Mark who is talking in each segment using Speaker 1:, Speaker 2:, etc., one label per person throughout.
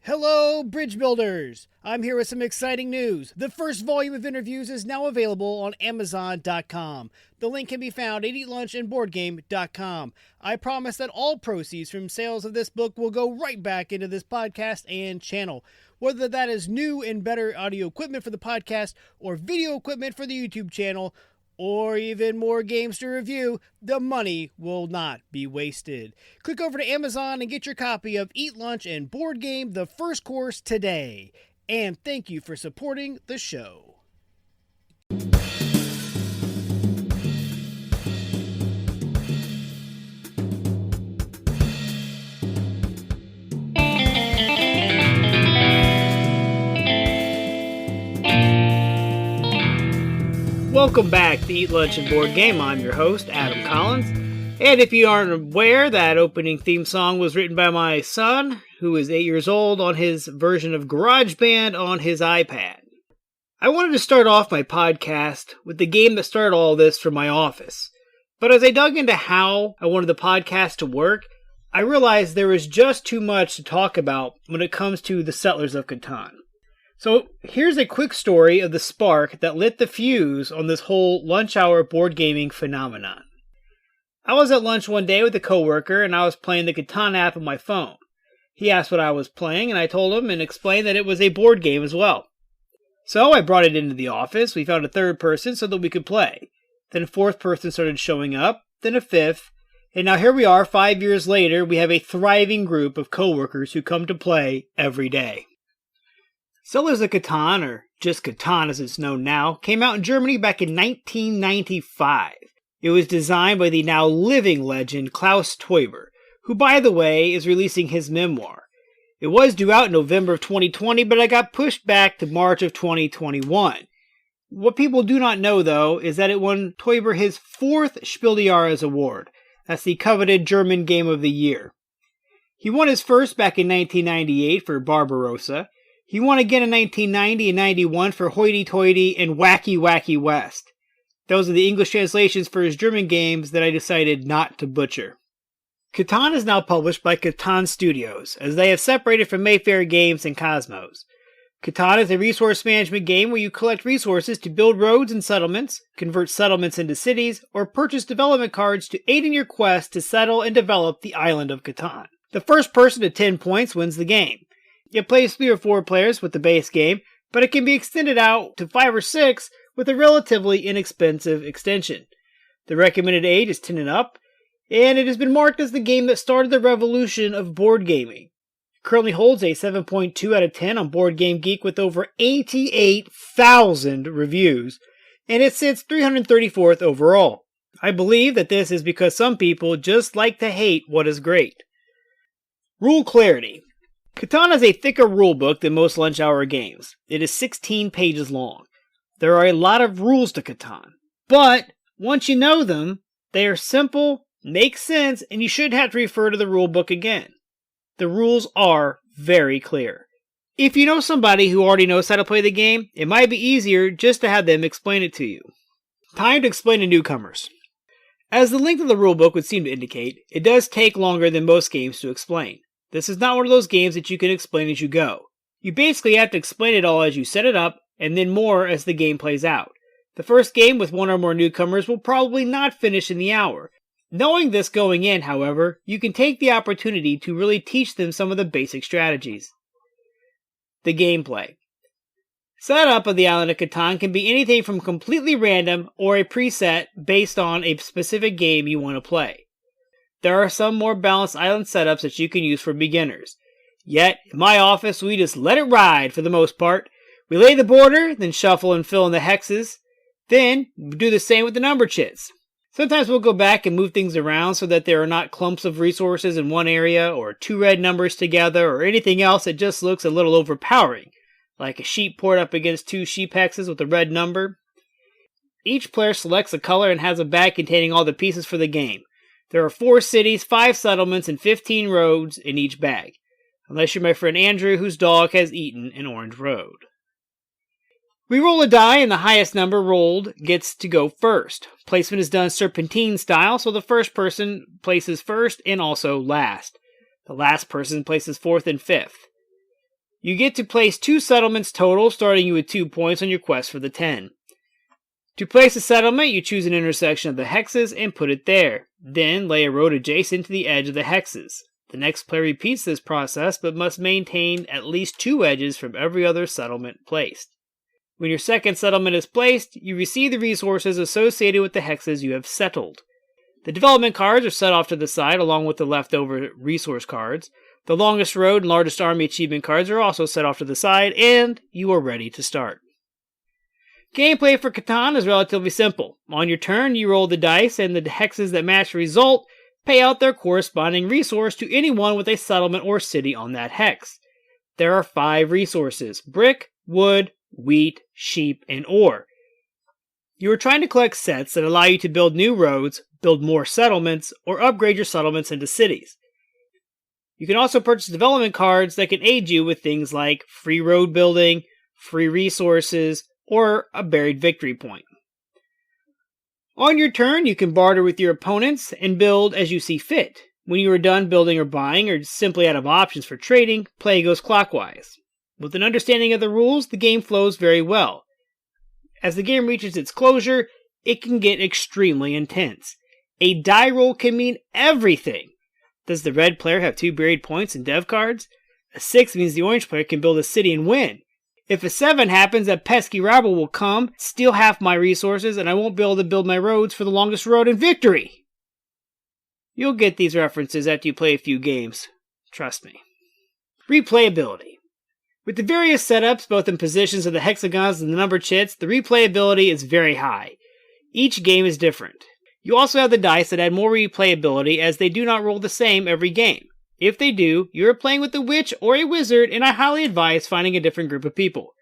Speaker 1: Hello, bridge builders! I'm here with some exciting news. The first volume of interviews is now available on Amazon.com. The link can be found at eatlunchandboardgame.com. I promise that all proceeds from sales of this book will go right back into this podcast and channel. Whether that is new and better audio equipment for the podcast, or video equipment for the YouTube channel, or even more games to review, the money will not be wasted. Click over to Amazon and get your copy of Eat Lunch and Board Game, the first course today. And thank you for supporting the show. Welcome back to Eat Lunch and Board Game. I'm your host, Adam Collins. And if you aren't aware, that opening theme song was written by my son, who is 8 years old, on his version of GarageBand on his iPad. I wanted to start off my podcast with the game that started all this from my office. But as I dug into how I wanted the podcast to work, I realized there was just too much to talk about when it comes to the Settlers of Catan. So here's a quick story of the spark that lit the fuse on this whole lunch hour board gaming phenomenon. I was at lunch one day with a coworker and I was playing the Catan app on my phone. He asked what I was playing and I told him and explained that it was a board game as well. So I brought it into the office, we found a third person so that we could play. Then a fourth person started showing up, then a fifth, and now here we are 5 years later, we have a thriving group of coworkers who come to play every day. Settlers of Catan, or just Catan as it's known now, came out in Germany back in 1995. It was designed by the now living legend Claus, who, by the way, is releasing his memoir. It was due out in November of 2020, but it got pushed back to March of 2021. What people do not know, though, is that it won Teuber his 4th Spiel des Jahres award. That's the coveted German Game of the Year. He won his first back in 1998 for Barbarossa. He won again in 1990 and 91 for Hoity Toity and Wacky Wacky West. Those are the English translations for his German games that I decided not to butcher. Catan is now published by Catan Studios, as they have separated from Mayfair Games and Cosmos. Catan is a resource management game where you collect resources to build roads and settlements, convert settlements into cities, or purchase development cards to aid in your quest to settle and develop the island of Catan. The first person to 10 points wins the game. It plays 3 or 4 players with the base game, but it can be extended out to 5 or 6 with a relatively inexpensive extension. The recommended age is 10 and up, and it has been marked as the game that started the revolution of board gaming. It currently holds a 7.2 out of 10 on Board Game Geek with over 88,000 reviews, and it sits 334th overall. I believe that this is because some people just like to hate what is great. Rule clarity. Catan is a thicker rulebook than most lunch hour games. It is 16 pages long. There are a lot of rules to Catan, but once you know them, they are simple, make sense, and you shouldn't have to refer to the rulebook again. The rules are very clear. If you know somebody who already knows how to play the game, it might be easier just to have them explain it to you. Time to explain to newcomers. As the length of the rulebook would seem to indicate, it does take longer than most games to explain. This is not one of those games that you can explain as you go. You basically have to explain it all as you set it up, and then more as the game plays out. The first game with one or more newcomers will probably not finish in the hour. Knowing this going in, however, you can take the opportunity to really teach them some of the basic strategies. The gameplay. Setup of the Island of Catan can be anything from completely random or a preset based on a specific game you want to play. There are some more balanced island setups that you can use for beginners. Yet, in my office, we just let it ride for the most part. We lay the border, then shuffle and fill in the hexes. Then, do the same with the number chits. Sometimes we'll go back and move things around so that there are not clumps of resources in one area, or 2 red numbers together, or anything else that just looks a little overpowering, like a sheep poured up against 2 sheep hexes with a red number. Each player selects a color and has a bag containing all the pieces for the game. There are 4 cities, 5 settlements, and 15 roads in each bag. Unless you're my friend Andrew, whose dog has eaten an orange road. We roll a die, and the highest number rolled gets to go first. Placement is done serpentine style, so the first person places first and also last. The last person places fourth and fifth. You get to place 2 settlements total, starting you with 2 points on your quest for the 10. To place a settlement, you choose an intersection of the hexes and put it there. Then lay a road adjacent to the edge of the hexes. The next player repeats this process, but must maintain at least 2 edges from every other settlement placed. When your second settlement is placed, you receive the resources associated with the hexes you have settled. The development cards are set off to the side along with the leftover resource cards. The longest road and largest army achievement cards are also set off to the side, and you are ready to start. Gameplay for Catan is relatively simple. On your turn, you roll the dice, and the hexes that match the result pay out their corresponding resource to anyone with a settlement or city on that hex. There are 5 resources: brick, wood, wheat, sheep, and ore. You are trying to collect sets that allow you to build new roads, build more settlements, or upgrade your settlements into cities. You can also purchase development cards that can aid you with things like free road building, free resources, or a buried victory point. On your turn, you can barter with your opponents and build as you see fit. When you are done building or buying, or simply out of options for trading, play goes clockwise. With an understanding of the rules, the game flows very well. As the game reaches its closure, it can get extremely intense. A die roll can mean everything. Does the red player have 2 buried points in dev cards? A 6 means the orange player can build a city and win. If a 7 happens, that pesky rabble will come, steal half my resources, and I won't be able to build my roads for the longest road in victory. You'll get these references after you play a few games. Trust me. Replayability. With the various setups, both in positions of the hexagons and the numbered chits, the replayability is very high. Each game is different. You also have the dice that add more replayability as they do not roll the same every game. If they do, you are playing with a witch or a wizard, and I highly advise finding a different group of people.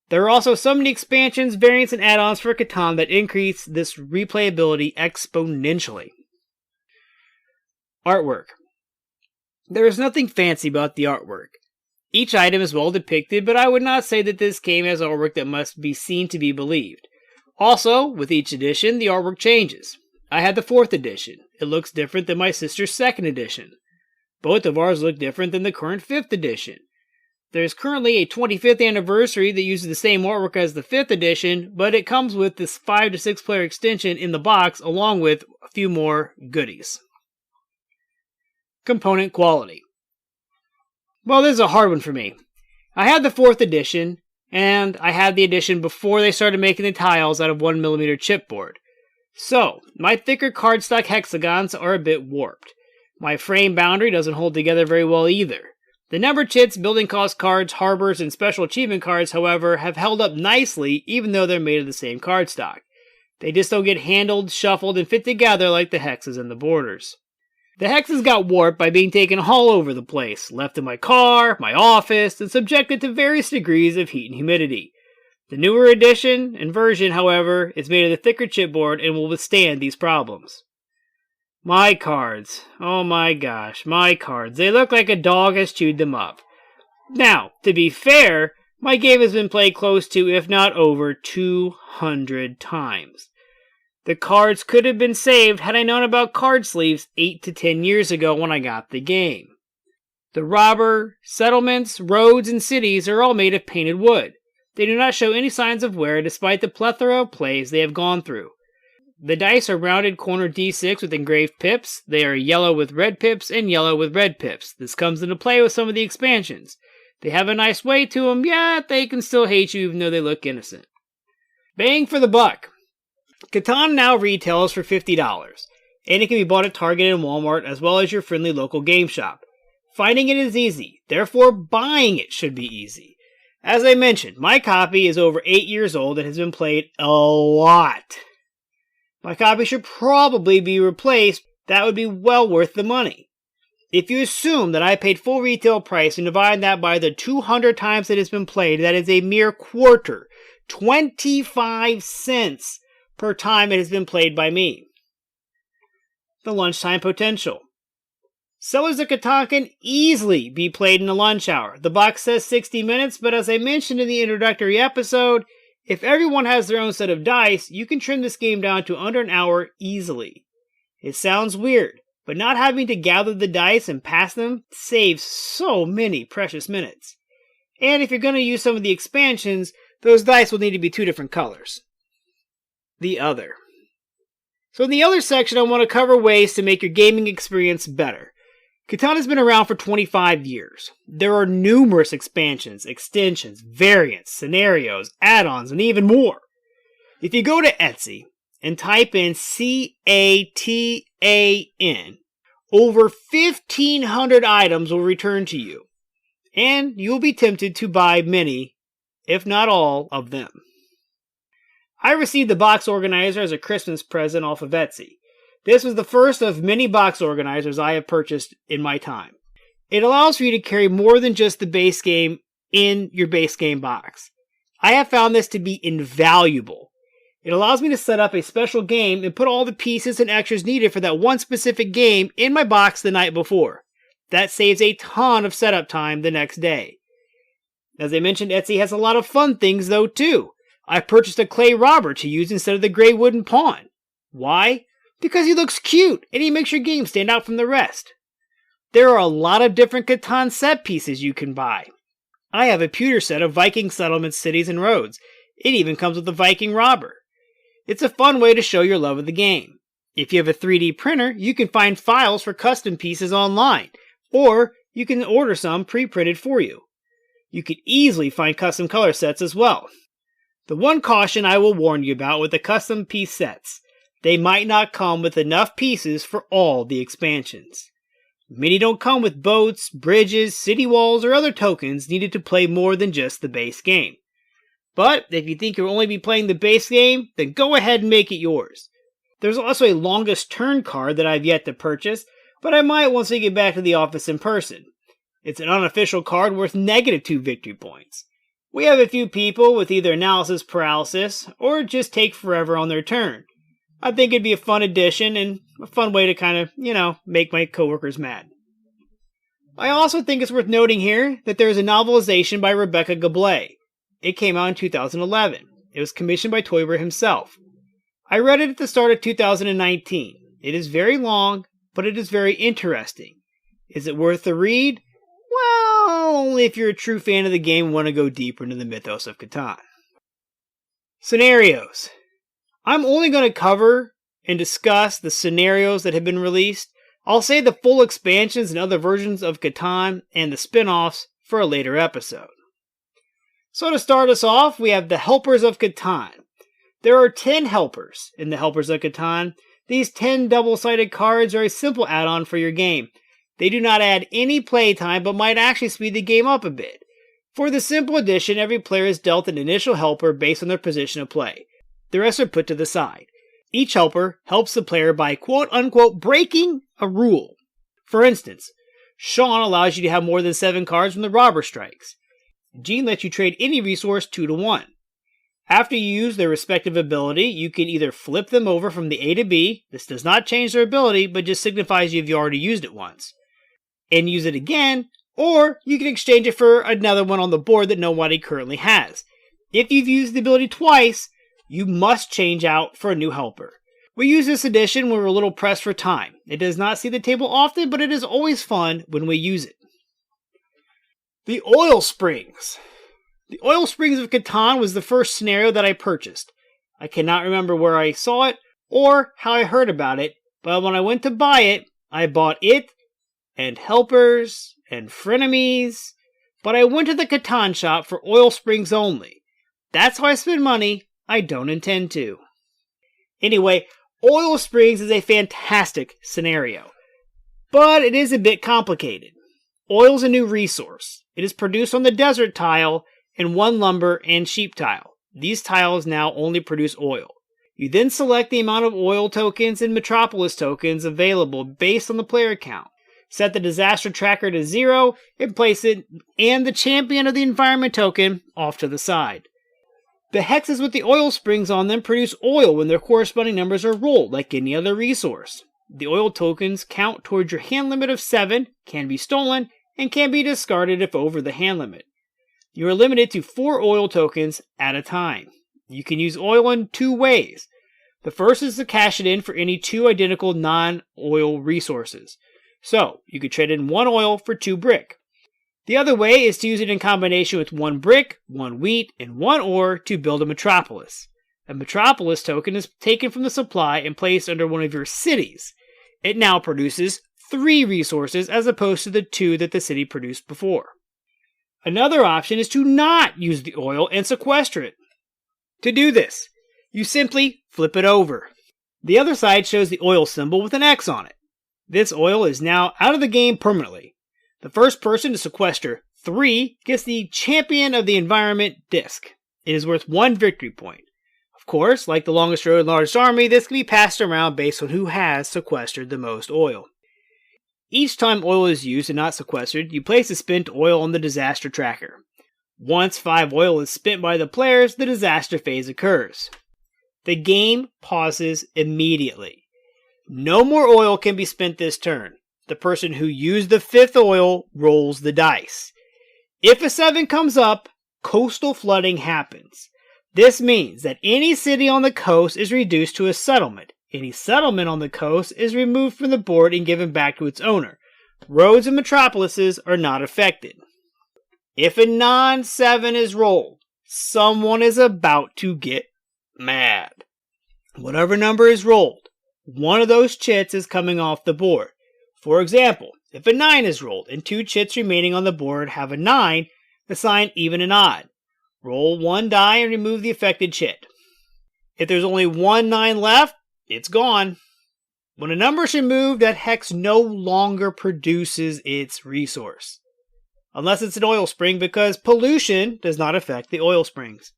Speaker 1: There are also so many expansions, variants, and add-ons for Catan that increase this replayability exponentially. Artwork. There is nothing fancy about the artwork. Each item is well depicted, but I would not say that this game has artwork that must be seen to be believed. Also, with each edition, the artwork changes. I had the 4th edition. It looks different than my sister's 2nd edition. Both of ours look different than the current 5th edition. There is currently a 25th anniversary that uses the same artwork as the 5th edition, but it comes with this 5 to 6 player extension in the box along with a few more goodies. Component quality. Well, this is a hard one for me. I had the 4th edition, and I had the edition before they started making the tiles out of 1mm chipboard. So, my thicker cardstock hexagons are a bit warped. My frame boundary doesn't hold together very well either. The numbered chits, building cost cards, harbors, and special achievement cards, however, have held up nicely even though they're made of the same cardstock. They just don't get handled, shuffled, and fit together like the hexes and the borders. The hexes got warped by being taken all over the place, left in my car, my office, and subjected to various degrees of heat and humidity. The newer edition and version, however, is made of the thicker chipboard and will withstand these problems. My cards. Oh my gosh, my cards. They look like a dog has chewed them up. Now, to be fair, my game has been played close to, if not over, 200 times. The cards could have been saved had I known about card sleeves 8 to 10 years ago when I got the game. The robber, settlements, roads, and cities are all made of painted wood. They do not show any signs of wear despite the plethora of plays they have gone through. The dice are rounded corner D6 with engraved pips. They are yellow with red pips and yellow with red pips. This comes into play with some of the expansions. They have a nice way to them, yet they can still hate you even though they look innocent. Bang for the buck. Catan now retails for $50, and it can be bought at Target and Walmart as well as your friendly local game shop. Finding it is easy, therefore buying it should be easy. As I mentioned, my copy is over 8 years old and has been played a lot. My copy should probably be replaced. That would be well worth the money. If you assume that I paid full retail price and divide that by the 200 times it has been played, that is a mere quarter, 25 cents per time it has been played by me. The lunchtime potential. Settlers of Catan can easily be played in a lunch hour. The box says 60 minutes, but as I mentioned in the introductory episode, if everyone has their own set of dice, you can trim this game down to under an hour easily. It sounds weird, but not having to gather the dice and pass them saves so many precious minutes. And if you're going to use some of the expansions, those dice will need to be 2 different colors. The other. So in the other section, I want to cover ways to make your gaming experience better. Catan has been around for 25 years. There are numerous expansions, extensions, variants, scenarios, add-ons, and even more. If you go to Etsy and type in CATAN, over 1,500 items will return to you, and you will be tempted to buy many, if not all, of them. I received the box organizer as a Christmas present off of Etsy. This was the first of many box organizers I have purchased in my time. It allows for you to carry more than just the base game in your base game box. I have found this to be invaluable. It allows me to set up a special game and put all the pieces and extras needed for that one specific game in my box the night before. That saves a ton of setup time the next day. As I mentioned, Etsy has a lot of fun things though too. I purchased a clay robber to use instead of the gray wooden pawn. Why? Because he looks cute and he makes your game stand out from the rest. There are a lot of different Catan set pieces you can buy. I have a pewter set of Viking settlements, cities, and roads. It even comes with a Viking robber. It's a fun way to show your love of the game. If you have a 3D printer, you can find files for custom pieces online, or you can order some pre-printed for you. You can easily find custom color sets as well. The one caution I will warn you about with the custom piece sets: they might not come with enough pieces for all the expansions. Many don't come with boats, bridges, city walls, or other tokens needed to play more than just the base game. But if you think you'll only be playing the base game, then go ahead and make it yours. There's also a longest turn card that I've yet to purchase, but I might once I get back to the office in person. It's an unofficial card worth -2 victory points. We have a few people with either analysis paralysis or just take forever on their turn. I think it'd be a fun addition and a fun way to kind of, make my coworkers mad. I also think it's worth noting here that there is a novelization by Rebecca Gablé. It came out in 2011. It was commissioned by Toyber himself. I read it at the start of 2019. It is very long, but it is very interesting. Is it worth the read? Well, only if you're a true fan of the game and want to go deeper into the mythos of Catan. Scenarios. I'm only going to cover and discuss the scenarios that have been released. I'll save the full expansions and other versions of Catan and the spin-offs for a later episode. So to start us off, we have the Helpers of Catan. There are 10 helpers in the Helpers of Catan. These 10 double-sided cards are a simple add-on for your game. They do not add any playtime, but might actually speed the game up a bit. For the simple edition, every player is dealt an initial helper based on their position of play. The rest are put to the side. Each helper helps the player by quote-unquote breaking a rule. For instance, Sean allows you to have more than 7 cards when the robber strikes. Jean lets you trade any resource 2 to 1. After you use their respective ability, you can either flip them over from the A to B. This does not change their ability, but just signifies you've already used it once, and use it again, or you can exchange it for another one on the board that nobody currently has. If you've used the ability twice, you must change out for a new helper. We use this edition when we're a little pressed for time. It does not see the table often, but it is always fun when we use it. The Oil Springs. The Oil Springs of Catan was the first scenario that I purchased. I cannot remember where I saw it or how I heard about it, but when I went to buy it, I bought it and Helpers and Frenemies, but I went to the Catan shop for Oil Springs only. That's how I spend money I don't intend to. Anyway, Oil Springs is a fantastic scenario, but it is a bit complicated. Oil is a new resource. It is produced on the desert tile and 1 lumber and sheep tile. These tiles now only produce oil. You then select the amount of oil tokens and metropolis tokens available based on the player count. Set the disaster tracker to 0 and place it and the champion of the environment token off to the side. The hexes with the oil springs on them produce oil when their corresponding numbers are rolled, like any other resource. The oil tokens count towards your hand limit of 7, can be stolen, and can be discarded if over the hand limit. You are limited to 4 oil tokens at a time. You can use oil in 2 ways. The first is to cash it in for any 2 identical non-oil resources. So, you could trade in 1 oil for 2 brick. The other way is to use it in combination with 1 brick, 1 wheat, and 1 ore to build a metropolis. A metropolis token is taken from the supply and placed under one of your cities. It now produces 3 resources as opposed to the 2 that the city produced before. Another option is to not use the oil and sequester it. To do this, you simply flip it over. The other side shows the oil symbol with an X on it. This oil is now out of the game permanently. The first person to sequester 3 gets the Champion of the Environment disc. It is worth 1 victory point. Of course, like the longest road and largest army, this can be passed around based on who has sequestered the most oil. Each time oil is used and not sequestered, you place the spent oil on the disaster tracker. Once 5 oil is spent by the players, the disaster phase occurs. The game pauses immediately. No more oil can be spent this turn. The person who used the 5th oil rolls the dice. If a 7 comes up, coastal flooding happens. This means that any city on the coast is reduced to a settlement. Any settlement on the coast is removed from the board and given back to its owner. Roads and metropolises are not affected. If a non-7 is rolled, someone is about to get mad. Whatever number is rolled, one of those chits is coming off the board. For example, if a 9 is rolled and 2 chits remaining on the board have a 9, assign even and odd. Roll 1 die and remove the affected chit. If there's only 1 9 left, it's gone. When a number is removed, that hex no longer produces its resource. Unless it's an oil spring, because pollution does not affect the oil springs.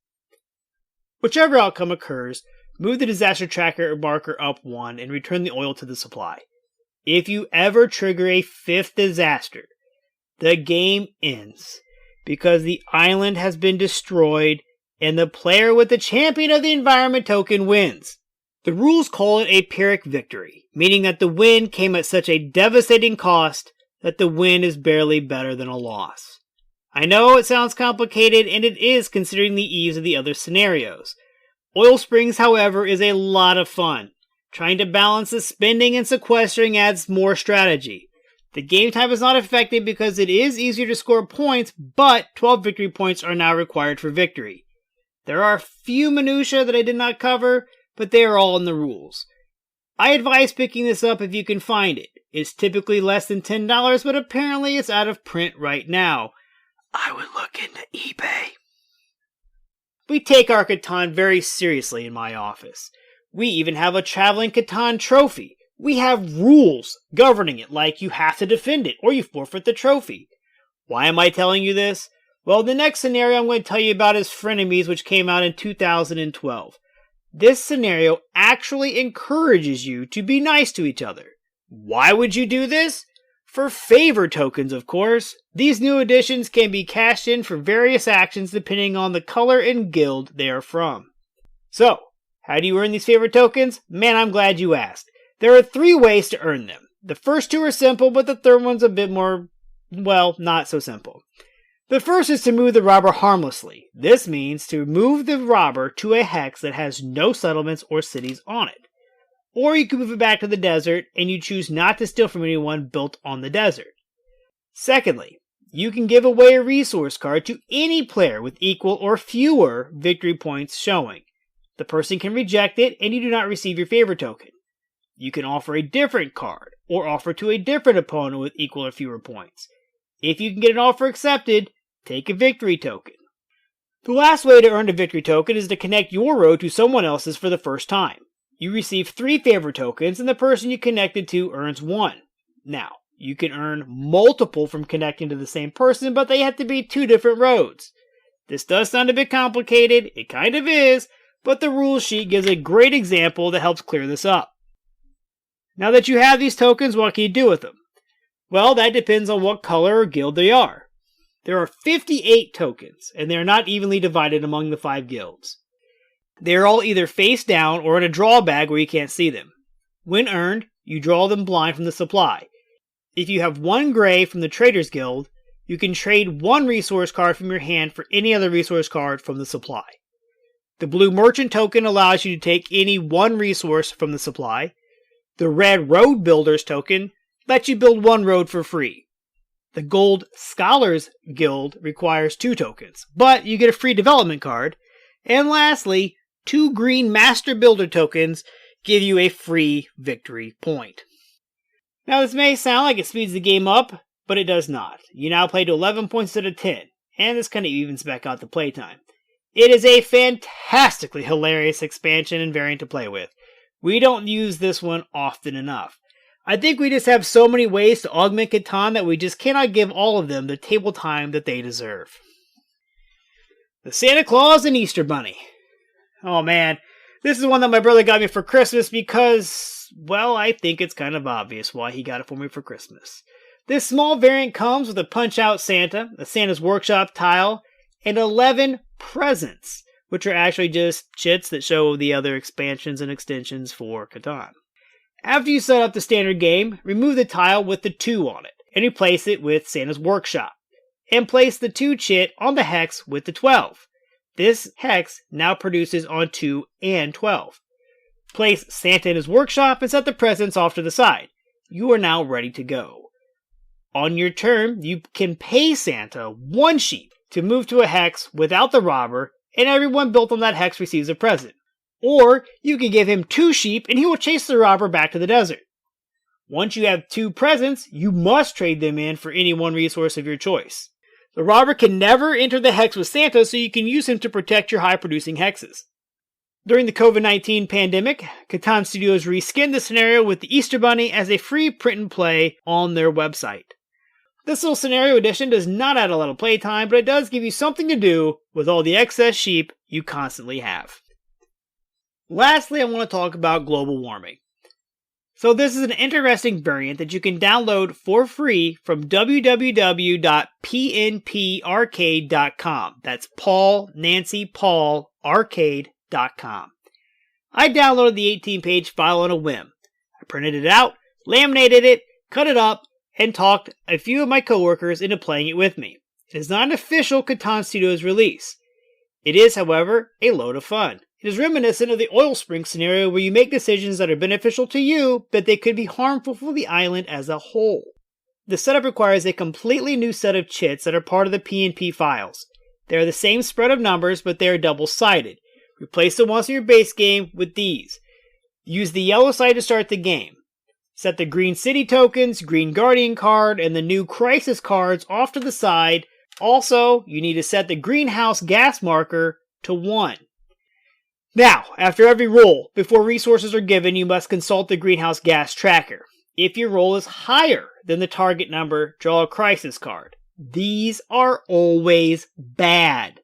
Speaker 1: Whichever outcome occurs, move the disaster tracker marker up 1 and return the oil to the supply. If you ever trigger a 5th disaster, the game ends because the island has been destroyed and the player with the Champion of the Environment token wins. The rules call it a Pyrrhic victory, meaning that the win came at such a devastating cost that the win is barely better than a loss. I know it sounds complicated, and it is considering the ease of the other scenarios. Oil springs, however, is a lot of fun. Trying to balance the spending and sequestering adds more strategy. The game type is not affected because it is easier to score points, but 12 victory points are now required for victory. There are a few minutiae that I did not cover, but they are all in the rules. I advise picking this up if you can find it. It's typically less than $10, but apparently it's out of print right now. I would look into eBay. We take our Catan very seriously in my office. We even have a traveling Catan trophy. We have rules governing it, like you have to defend it or you forfeit the trophy. Why am I telling you this? Well, the next scenario I'm going to tell you about is Frenemies, which came out in 2012. This scenario actually encourages you to be nice to each other. Why would you do this? For favor tokens, of course. These new additions can be cashed in for various actions depending on the color and guild they are from. So, how do you earn these favor tokens? Man, I'm glad you asked. There are 3 ways to earn them. The first 2 are simple, but the third one's a bit more, well, not so simple. The first is to move the robber harmlessly. This means to move the robber to a hex that has no settlements or cities on it. Or you can move it back to the desert and you choose not to steal from anyone built on the desert. Secondly, you can give away a resource card to any player with equal or fewer victory points showing. The person can reject it and you do not receive your favor token. You can offer a different card or offer to a different opponent with equal or fewer points. If you can get an offer accepted, take a victory token. The last way to earn a victory token is to connect your road to someone else's for the first time. You receive 3 favor tokens and the person you connected to earns 1. Now, you can earn multiple from connecting to the same person, but they have to be 2 different roads. This does sound a bit complicated, it kind of is, but the rules sheet gives a great example that helps clear this up. Now that you have these tokens, what can you do with them? Well, that depends on what color or guild they are. There are 58 tokens, and they are not evenly divided among the 5 guilds. They are all either face down or in a draw bag where you can't see them. When earned, you draw them blind from the supply. If you have 1 gray from the Traders Guild, you can trade 1 resource card from your hand for any other resource card from the supply. The blue Merchant token allows you to take any 1 resource from the supply. The red Road Builders token lets you build 1 road for free. The Gold Scholars Guild requires 2 tokens, but you get a free development card. And lastly, 2 green Master Builder tokens give you a free victory point. Now this may sound like it speeds the game up, but it does not. You now play to 11 points instead of 10, and this kind of evens back out the playtime. It is a fantastically hilarious expansion and variant to play with. We don't use this one often enough. I think we just have so many ways to augment Catan that we just cannot give all of them the table time that they deserve. The Santa Claus and Easter Bunny. Oh man, this is one that my brother got me for Christmas because, well, I think it's kind of obvious why he got it for me for Christmas. This small variant comes with a Punch-Out Santa, a Santa's Workshop tile, and 11 presents, which are actually just chits that show the other expansions and extensions for Catan. After you set up the standard game, remove the tile with the 2 on it, and replace it with Santa's Workshop, and place the 2 chit on the hex with the 12. This hex now produces on 2 and 12. Place Santa in his workshop and set the presents off to the side. You are now ready to go. On your turn, you can pay Santa 1 sheep to move to a hex without the robber, and everyone built on that hex receives a present. Or you can give him 2 sheep and he will chase the robber back to the desert. Once you have 2 presents, you must trade them in for any 1 resource of your choice. The robber can never enter the hex with Santa, so you can use him to protect your high-producing hexes. During the COVID-19 pandemic, Catan Studios reskinned the scenario with the Easter Bunny as a free print and play on their website. This little scenario edition does not add a lot of playtime, but it does give you something to do with all the excess sheep you constantly have. Lastly, I want to talk about global warming. So this is an interesting variant that you can download for free from www.pnparcade.com. That's Paul, Nancy, Paul, arcade.com. I downloaded the 18-page file on a whim. I printed it out, laminated it, cut it up, and talked a few of my coworkers into playing it with me. It is not an official Catan Studios release. It is, however, a load of fun. It is reminiscent of the oil spring scenario where you make decisions that are beneficial to you, but they could be harmful for the island as a whole. The setup requires a completely new set of chits that are part of the PNP files. They are the same spread of numbers, but they are double-sided. Replace the ones in your base game with these. Use the yellow side to start the game. Set the green city tokens, green guardian card, and the new crisis cards off to the side. Also, you need to set the greenhouse gas marker to 1. Now, after every roll, before resources are given, you must consult the greenhouse gas tracker. If your roll is higher than the target number, draw a crisis card. These are always bad.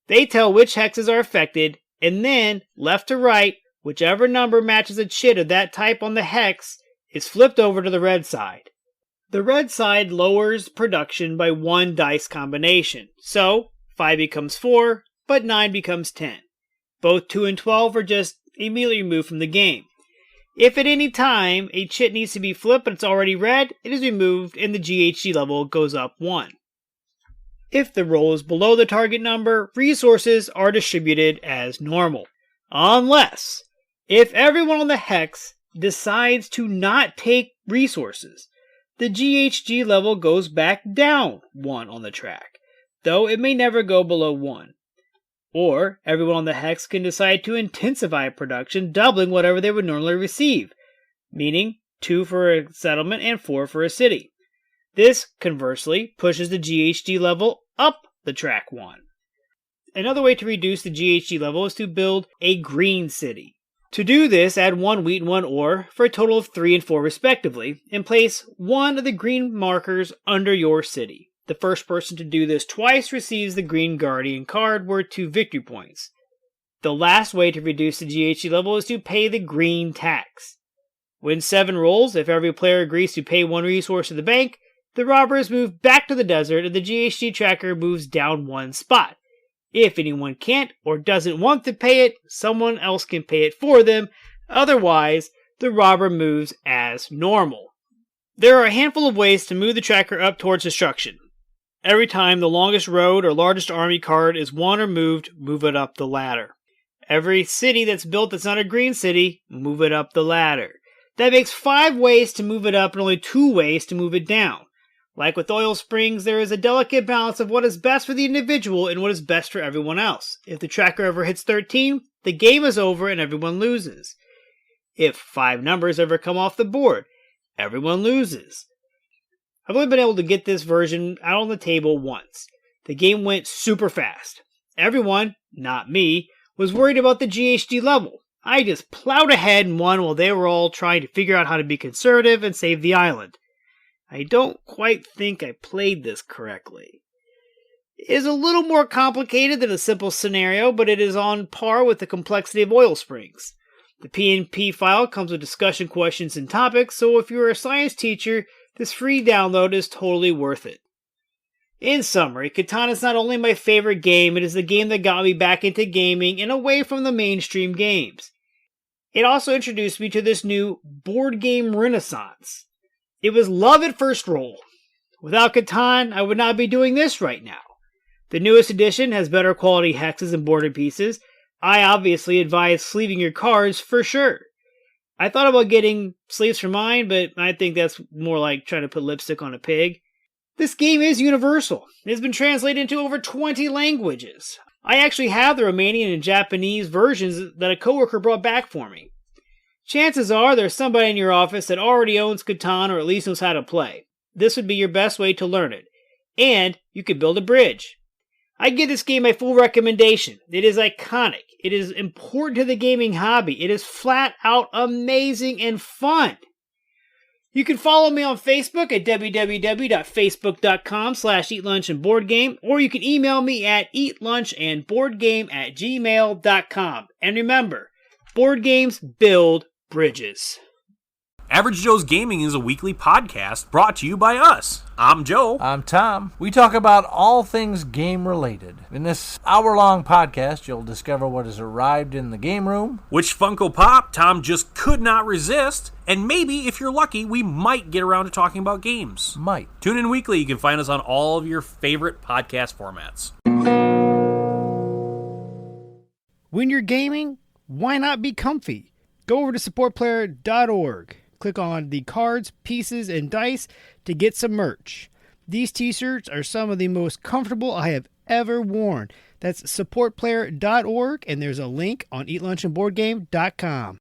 Speaker 1: They tell which hexes are affected, and then, left to right, whichever number matches a chit of that type on the hex is flipped over to the red side. The red side lowers production by 1 dice combination, so 5 becomes 4, but 9 becomes 10. Both 2 and 12 are just immediately removed from the game. If at any time a chit needs to be flipped but it's already red, it is removed and the GHG level goes up 1. If the roll is below the target number, resources are distributed as normal. Unless, if everyone on the hex decides to not take resources, the GHG level goes back down 1 on the track, though it may never go below 1. Or, everyone on the hex can decide to intensify production, doubling whatever they would normally receive, meaning 2 for a settlement and 4 for a city. This, conversely, pushes the GHG level up the track 1. Another way to reduce the GHG level is to build a green city. To do this, add 1 wheat and 1 ore for a total of 3 and 4 respectively, and place 1 of the green markers under your city. The first person to do this twice receives the Green Guardian card worth 2 victory points. The last way to reduce the GHG level is to pay the green tax. Win 7 rolls, if every player agrees to pay 1 resource to the bank, the robber is moved back to the desert and the GHG tracker moves down 1 spot. If anyone can't or doesn't want to pay it, someone else can pay it for them. Otherwise, the robber moves as normal. There are a handful of ways to move the tracker up towards destruction. Every time the longest road or largest army card is won or moved, move it up the ladder. Every city that's built that's not a green city, move it up the ladder. That makes 5 ways to move it up and only 2 ways to move it down. Like with oil springs, there is a delicate balance of what is best for the individual and what is best for everyone else. If the tracker ever hits 13, the game is over and everyone loses. If 5 numbers ever come off the board, everyone loses. I've only been able to get this version out on the table once. The game went super fast. Everyone, not me, was worried about the GHD level. I just plowed ahead and won while they were all trying to figure out how to be conservative and save the island. I don't quite think I played this correctly. It is a little more complicated than a simple scenario, but it is on par with the complexity of oil springs. The PNP file comes with discussion questions and topics, so if you're a science teacher, this free download is totally worth it. In summary, Catan is not only my favorite game, it is the game that got me back into gaming and away from the mainstream games. It also introduced me to this new board game renaissance. It was love at first roll. Without Catan, I would not be doing this right now. The newest edition has better quality hexes and border pieces. I obviously advise sleeving your cards for sure. I thought about getting sleeves for mine, but I think that's more like trying to put lipstick on a pig. This game is universal. It has been translated into over 20 languages. I actually have the Romanian and Japanese versions that a coworker brought back for me. Chances are there's somebody in your office that already owns Catan or at least knows how to play. This would be your best way to learn it. And you could build a bridge. I give this game a full recommendation. It is iconic. It is important to the gaming hobby. It is flat out amazing and fun. You can follow me on Facebook at www.facebook.com/eatlunchandboardgame, or you can email me at eatlunchandboardgame@gmail.com. And remember, board games build bridges.
Speaker 2: Average Joe's Gaming is a weekly podcast brought to you by us. I'm Joe.
Speaker 3: I'm Tom. We talk about all things game-related. In this hour-long podcast, you'll discover what has arrived in the game room,
Speaker 2: which Funko Pop Tom just could not resist, and maybe, if you're lucky, we might get around to talking about games.
Speaker 3: Might.
Speaker 2: Tune in weekly. You can find us on all of your favorite podcast formats.
Speaker 1: When you're gaming, why not be comfy? Go over to supportplayer.org. Click on the cards, pieces, and dice to get some merch. These t-shirts are some of the most comfortable I have ever worn. That's supportplayer.org, and there's a link on eatlunchandboardgame.com.